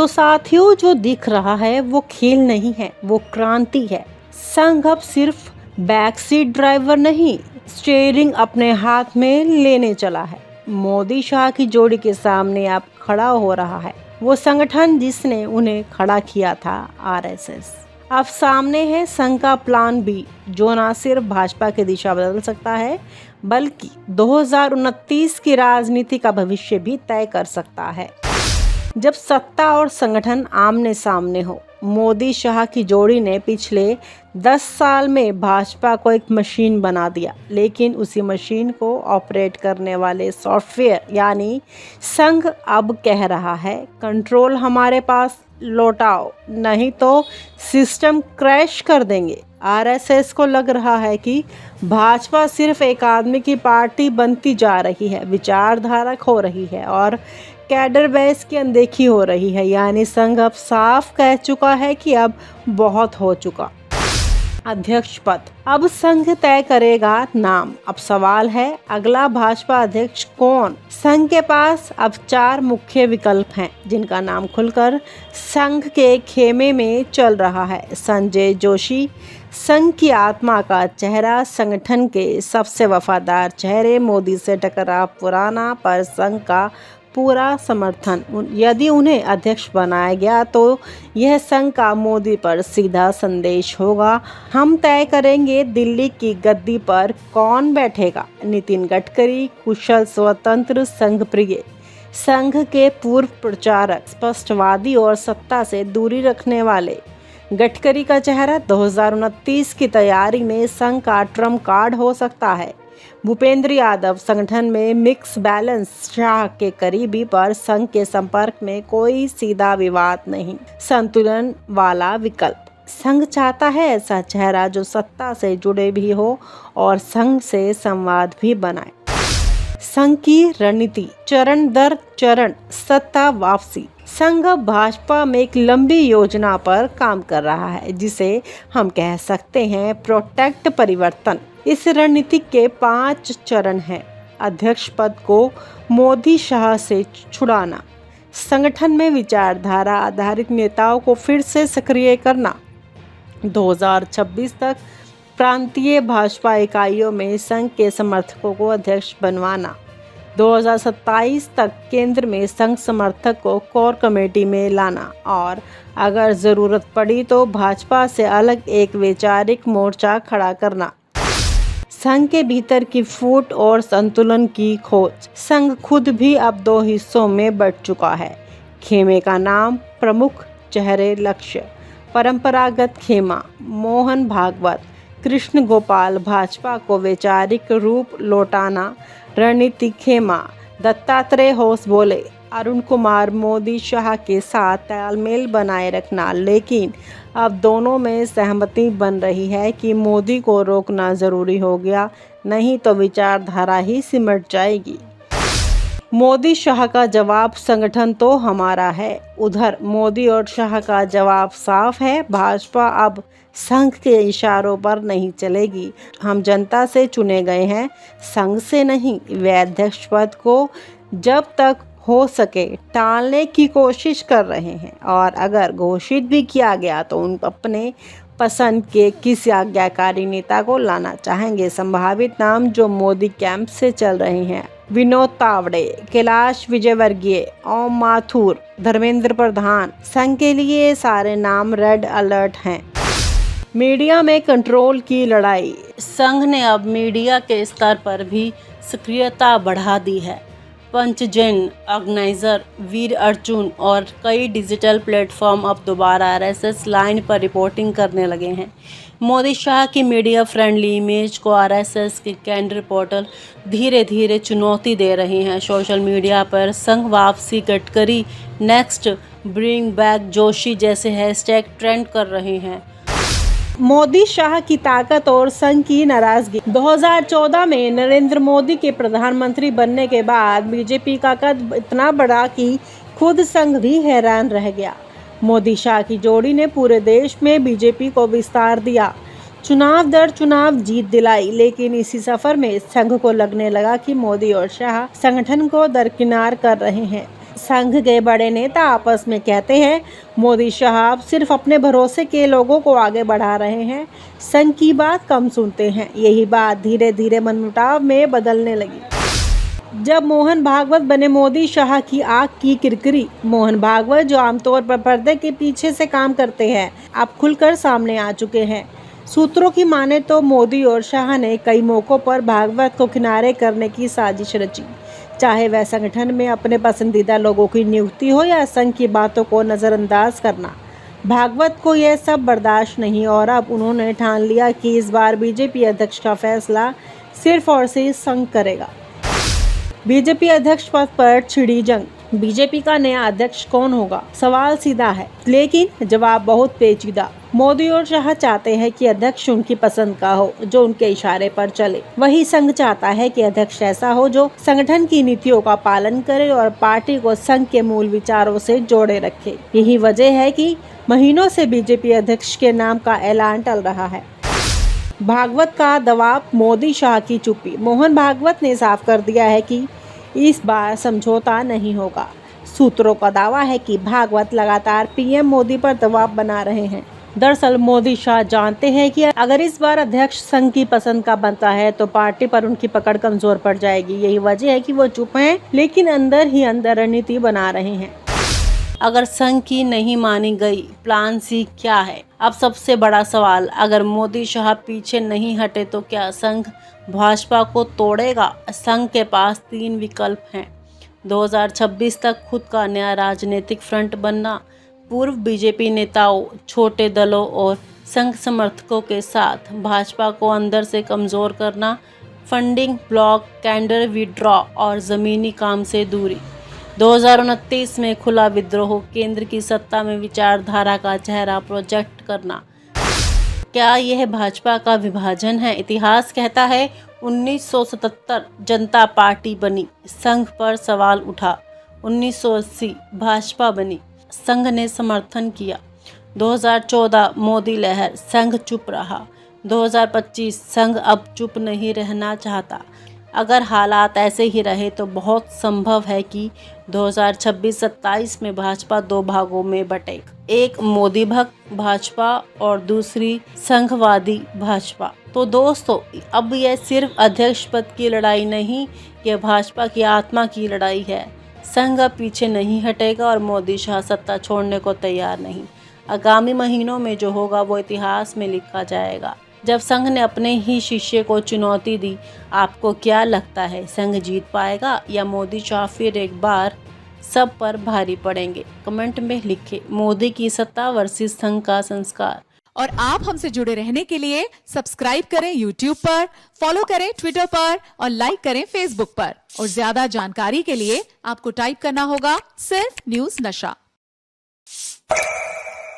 तो साथियों, जो दिख रहा है वो खेल नहीं है, वो क्रांति है। संघ अब सिर्फ बैक सीट ड्राइवर नहीं, स्टीयरिंग अपने हाथ में लेने चला है। मोदी शाह की जोड़ी के सामने अब खड़ा हो रहा है वो संगठन जिसने उन्हें खड़ा किया था, आरएसएस। अब सामने है संघ का प्लान बी, जो न सिर्फ भाजपा की दिशा बदल सकता है बल्कि 2029 की राजनीति का भविष्य भी तय कर सकता है। जब सत्ता और संगठन आमने सामने हो, मोदी शाह की जोड़ी ने पिछले 10 साल में भाजपा को एक मशीन बना दिया, लेकिन उसी मशीन को ऑपरेट करने वाले सॉफ्टवेयर यानी संघ अब कह रहा है, कंट्रोल हमारे पास लौटाओ, नहीं तो सिस्टम क्रैश कर देंगे। आरएसएस को लग रहा है कि भाजपा सिर्फ एक आदमी की पार्टी बनती जा रही है, विचारधारा खो रही है और कैडर बेस की अनदेखी हो रही है। यानी संघ अब साफ कह चुका है कि अब बहुत हो चुका। अध्यक्ष पद अब संघ तय करेगा नाम। अब सवाल है, अगला भाजपा अध्यक्ष कौन? संघ के पास अब 4 मुख्य विकल्प हैं, जिनका नाम खुलकर संघ के खेमे में चल रहा है। संजय जोशी, संघ की आत्मा का चेहरा, संगठन के सबसे वफादार चेहरे, मोदी से टकराव पुराना पर संघ का पूरा समर्थन। यदि उन्हें अध्यक्ष बनाया गया तो यह संघ का मोदी पर सीधा संदेश होगा, हम तय करेंगे दिल्ली की गद्दी पर कौन बैठेगा। नितिन गडकरी, कुशल, स्वतंत्र, संघ प्रिय, संघ के पूर्व प्रचारक, स्पष्टवादी और सत्ता से दूरी रखने वाले। गडकरी का चेहरा 2029 की तैयारी में संघ का ट्रम्प कार्ड हो सकता है। भूपेंद्र यादव, संगठन में मिक्स बैलेंस, शाह के करीबी पर संघ के संपर्क में कोई सीधा विवाद नहीं, संतुलन वाला विकल्प। संघ चाहता है ऐसा चेहरा जो सत्ता से जुड़े भी हो और संघ से संवाद भी बनाए। संघ की रणनीति, चरण दर चरण सत्ता वापसी। संघ भाजपा में एक लंबी योजना पर काम कर रहा है, जिसे हम कह सकते हैं प्रोटेक्ट परिवर्तन। इस रणनीति के 5 चरण हैं। अध्यक्ष पद को मोदी शाह से छुड़ाना, संगठन में विचारधारा आधारित नेताओं को फिर से सक्रिय करना, 2026 तक प्रांतीय भाजपा इकाइयों में संघ के समर्थकों को अध्यक्ष बनवाना, 2027 तक केंद्र में संघ समर्थक को कोर कमेटी में लाना और अगर ज़रूरत पड़ी तो भाजपा से अलग एक वैचारिक मोर्चा खड़ा करना। संघ के भीतर की फूट और संतुलन की खोज। संघ खुद भी अब 2 हिस्सों में बंट चुका है। खेमे का नाम, प्रमुख चेहरे, लक्ष्य। परंपरागत खेमा, मोहन भागवत, कृष्ण गोपाल, भाजपा को वैचारिक रूप लौटाना। रणनीतिक खेमा, दत्तात्रेय होसबोले, अरुण कुमार, मोदी शाह के साथ तालमेल बनाए रखना। लेकिन अब दोनों में सहमति बन रही है कि मोदी को रोकना जरूरी हो गया, नहीं तो विचारधारा ही सिमट जाएगी। मोदी शाह का जवाब, संगठन तो हमारा है। उधर मोदी और शाह का जवाब साफ है, भाजपा अब संघ के इशारों पर नहीं चलेगी। हम जनता से चुने गए हैं, संघ से नहीं। वे अध्यक्ष पद को जब तक हो सके टालने की कोशिश कर रहे हैं और अगर घोषित भी किया गया तो उन अपने पसंद के किसी आज्ञाकारी नेता को लाना चाहेंगे। संभावित नाम जो मोदी कैंप से चल रहे हैं, विनोद तावड़े, कैलाश विजयवर्गीय, ओम माथुर, धर्मेंद्र प्रधान। संघ के लिए सारे नाम रेड अलर्ट हैं। मीडिया में कंट्रोल की लड़ाई। संघ ने अब मीडिया के स्तर पर भी सक्रियता बढ़ा दी है। पंचजन, ऑर्गेनाइजर, वीर अर्जुन और कई डिजिटल प्लेटफॉर्म अब दोबारा आरएसएस लाइन पर रिपोर्टिंग करने लगे हैं। मोदी शाह की मीडिया फ्रेंडली इमेज को आरएसएस के कैंडर पोर्टल धीरे धीरे चुनौती दे रहे हैं। सोशल मीडिया पर संघ वापसी, Gadkari next, bring back Joshi जैसे हैशटैग ट्रेंड कर रहे हैं। मोदी शाह की ताकत और संघ की नाराजगी। 2014 में नरेंद्र मोदी के प्रधानमंत्री बनने के बाद बीजेपी का कद इतना बढ़ा कि खुद संघ भी हैरान रह गया। मोदी शाह की जोड़ी ने पूरे देश में बीजेपी को विस्तार दिया, चुनाव दर चुनाव जीत दिलाई। लेकिन इसी सफर में संघ को लगने लगा कि मोदी और शाह संगठन को दरकिनार कर रहे हैं। संघ के बड़े नेता आपस में कहते हैं मोदी साहब सिर्फ अपने भरोसे के लोगों को आगे बढ़ा रहे हैं, संघ की बात कम सुनते हैं। यही बात धीरे धीरे मनमुटाव में बदलने लगी। जब मोहन भागवत बने मोदी शाह की आग की किरकिरी। मोहन भागवत जो आमतौर पर पर्दे के पीछे से काम करते हैं, अब खुलकर सामने आ चुके हैं। सूत्रों की माने तो मोदी और शाह ने कई मौकों पर भागवत को किनारे करने की साजिश रची, चाहे वह संगठन में अपने पसंदीदा लोगों की नियुक्ति हो या संघ की बातों को नज़रअंदाज करना। भागवत को यह सब बर्दाश्त नहीं और अब उन्होंने ठान लिया कि इस बार बीजेपी अध्यक्ष का फैसला सिर्फ और सिर्फ संघ करेगा। बीजेपी अध्यक्ष पद पर छिड़ी जंग। बीजेपी का नया अध्यक्ष कौन होगा? सवाल सीधा है, लेकिन जवाब बहुत पेचीदा। मोदी और शाह चाहते हैं कि अध्यक्ष उनकी पसंद का हो, जो उनके इशारे पर चले। वही संघ चाहता है कि अध्यक्ष ऐसा हो जो संगठन की नीतियों का पालन करे और पार्टी को संघ के मूल विचारों से जोड़े रखे। यही वजह है कि महीनों से बीजेपी अध्यक्ष के नाम का ऐलान टल रहा है। भागवत का दबाव, मोदी शाह की चुप्पी। मोहन भागवत ने साफ कर दिया है कि इस बार समझौता नहीं होगा। सूत्रों का दावा है कि भागवत लगातार पीएम मोदी पर दबाव बना रहे हैं। दरअसल मोदी शाह जानते हैं कि अगर इस बार अध्यक्ष संघ की पसंद का बनता है तो पार्टी पर उनकी पकड़ कमजोर पड़ जाएगी। यही वजह है कि वो चुप हैं, लेकिन अंदर ही अंदर रणनीति बना रहे हैं। अगर संघ की नहीं मानी गई, प्लान सी क्या है? अब सबसे बड़ा सवाल, अगर मोदी शाह पीछे नहीं हटे तो क्या संघ भाजपा को तोड़ेगा? संघ के पास 3 विकल्प हैं। 2026 तक खुद का नया राजनीतिक फ्रंट बनना, पूर्व बीजेपी नेताओं, छोटे दलों और संघ समर्थकों के साथ भाजपा को अंदर से कमज़ोर करना, फंडिंग ब्लॉक, कैडर विड्रॉ और ज़मीनी काम से दूरी। 2029 में खुला विद्रोह, केंद्र की सत्ता में विचारधारा का चेहरा प्रोजेक्ट करना। क्या यह भाजपा का विभाजन है? इतिहास कहता है 1977 जनता पार्टी बनी, संघ पर सवाल उठा। 1980 भाजपा बनी, संघ ने समर्थन किया। 2014 मोदी लहर, संघ चुप रहा। 2025 संघ अब चुप नहीं रहना चाहता। अगर हालात ऐसे ही रहे तो बहुत संभव है कि 2026-27 में भाजपा 2 भागों में बटे, एक मोदी भक्त भाजपा और दूसरी संघवादी भाजपा। तो दोस्तों, अब यह सिर्फ अध्यक्ष पद की लड़ाई नहीं, यह भाजपा की आत्मा की लड़ाई है। संघ अब पीछे नहीं हटेगा और मोदी शाह सत्ता छोड़ने को तैयार नहीं। आगामी महीनों में जो होगा वो इतिहास में लिखा जाएगा। जब संघ ने अपने ही शिष्य को चुनौती दी, आपको क्या लगता है, संघ जीत पाएगा या मोदी शाह फिर एक बार सब पर भारी पड़ेंगे? कमेंट में लिखें। मोदी की सत्ता वर्सेस संघ का संस्कार। और आप हमसे जुड़े रहने के लिए सब्सक्राइब करें YouTube पर, फॉलो करें Twitter पर और लाइक करें Facebook पर। और ज्यादा जानकारी के लिए आपको टाइप करना होगा सिर्फ न्यूज़ नशा।